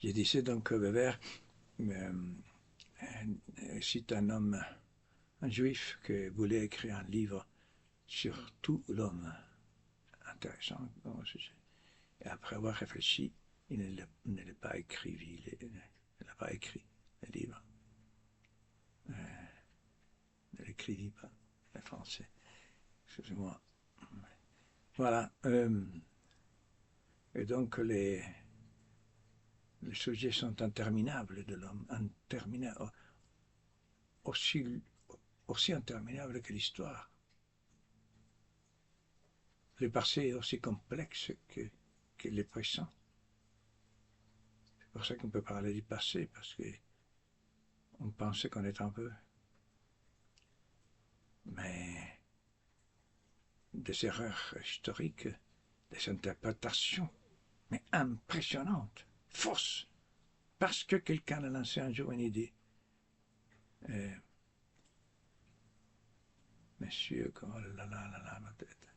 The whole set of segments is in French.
Je disais donc que Weber cite un homme, un juif, qui voulait écrire un livre sur tout l'homme. Intéressant dans le sujet. Et après avoir réfléchi, il ne l'a pas écrit, il n'a pas écrit le livre. Il ne l'écrivit pas, le français. Excusez-moi. Voilà. Et donc les sujets sont interminables de l'homme, interminables, aussi interminables que l'histoire. Le passé est aussi complexe que le présent. C'est pour ça qu'on peut parler du passé, parce qu'on pensait qu'on est un peu. Mais des erreurs historiques, des interprétations, mais impressionnantes, fausses, parce que quelqu'un a lancé un jour une idée. Monsieur, oh là là, ma tête,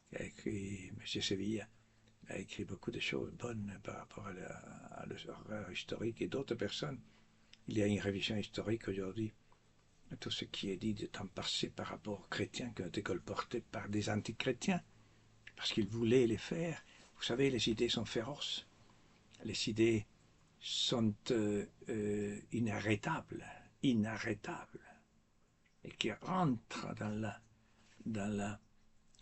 qui a écrit, Monsieur Sevilla, a écrit beaucoup de choses bonnes par rapport à l'horreur historique et d'autres personnes. Il y a une révision historique aujourd'hui de tout ce qui est dit de temps passé par rapport aux chrétiens qui ont été colportés par des antichrétiens, parce qu'ils voulaient les faire. Vous savez, les idées sont féroces. Les idées sont inarrêtables, et qui rentrent dans la...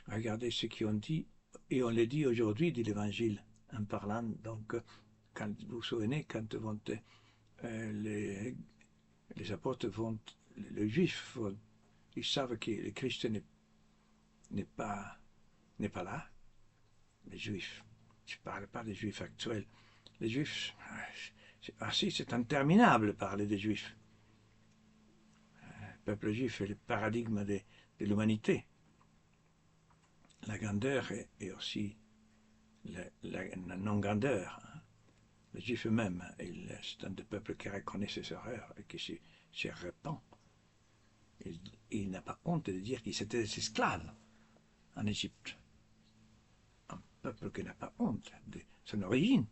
Regardez ce qu'ils ont dit, et on le dit aujourd'hui de l'Évangile, en parlant, donc, quand vous vous souvenez, quand vont, les apôtres vont, les Juifs, ils savent que le Christ n'est pas là, les Juifs. Je ne parle pas des Juifs actuels. Les Juifs, c'est interminable de parler des Juifs. Le peuple juif est le paradigme de l'humanité. La grandeur et aussi la non-grandeur. Les Juifs eux-mêmes, c'est un des peuples qui reconnaît ses erreurs et qui se repent. Il n'a pas honte de dire qu'ils étaient des esclaves en Égypte. Un peuple qui n'a pas honte de son origine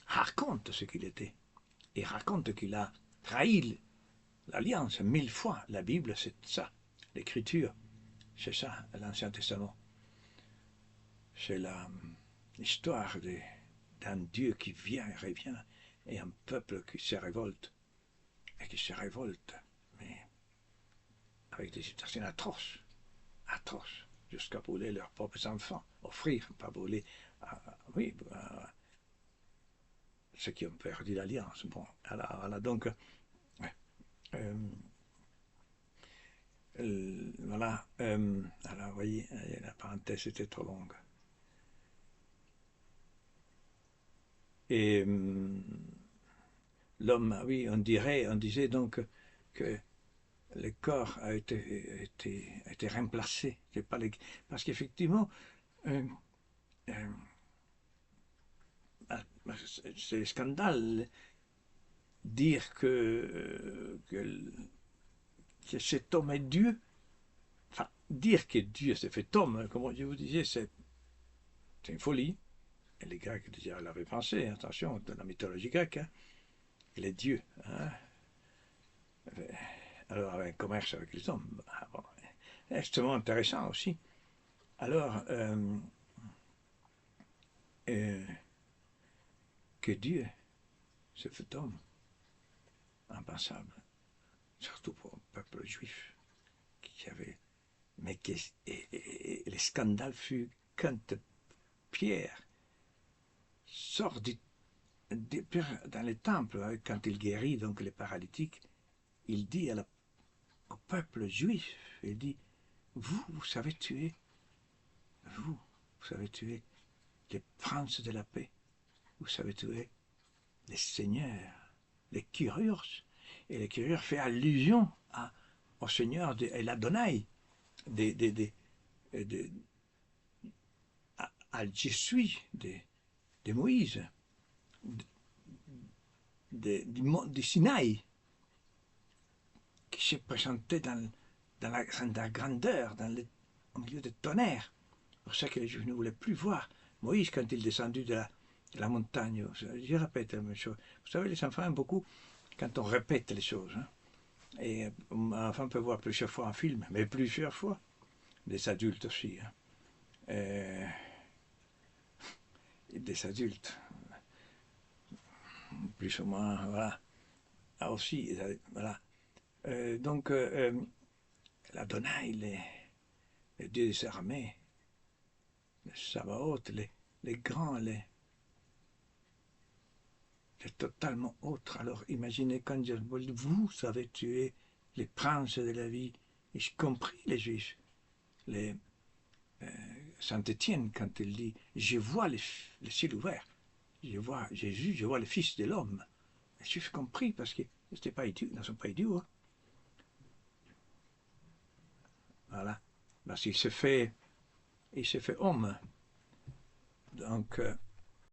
raconte ce qu'il était et raconte qu'il a trahi l'alliance 1000 fois. La Bible, c'est ça. L'Écriture, c'est ça, l'Ancien Testament. C'est l'histoire d'un Dieu qui vient et revient, et un peuple qui se révolte, et qui se révolte, mais avec des situations atroces, jusqu'à brûler leurs propres enfants, offrir, pas brûler, ceux qui ont perdu l'alliance. Bon, voilà, donc, voilà, alors, vous voyez, la parenthèse était trop longue. Et l'homme, oui, on disait donc que le corps a été remplacé. Parce qu'effectivement, c'est le scandale dire que cet homme est Dieu. Enfin, dire que Dieu s'est fait homme, comme je vous disais, c'est une folie. Et les Grecs déjà l'avaient pensé, attention, dans la mythologie grecque, hein. Il est Dieu. Hein. Alors, un commerce avec les hommes. Bon, extrêmement intéressant aussi. Alors, que Dieu se fait homme, impensable, surtout pour un peuple juif qui avait. Mais et le scandale fut quand Pierre sort dans les temples, quand il guérit donc les paralytiques, il dit au peuple juif, il dit, vous savez tuer, vous savez tuer les princes de la paix, vous savez tuer les seigneurs, les kyrios. Et les kyrios fait allusion au seigneur et l'Adonai, à Jésus de Moïse, du Sinaï, qui s'est présenté dans la grandeur, au milieu des tonnerres. C'est pour ça que les Juifs ne voulaient plus voir Moïse quand il est descendu de la montagne. Je répète la même chose. Vous savez, les enfants aiment beaucoup quand on répète les choses. Hein. Et un enfant peut voir plusieurs fois un film, mais plusieurs fois. Des adultes aussi. Hein. Des adultes, plus ou moins, voilà. Ah, aussi, voilà. Donc, l'Adonai, les dieux des armées, les Sabaoth, les grands, c'est totalement autre. Alors imaginez quand Dieu dit, vous savez tuer les princes de la vie, y compris les juifs. Les, Saint Étienne, quand il dit, je vois les ciels ouverts, je vois Jésus, je vois le Fils de l'homme. Les juifs compris, parce qu'ils ne sont pas idiots. Hein. Voilà. Parce qu'il se fait homme. Donc,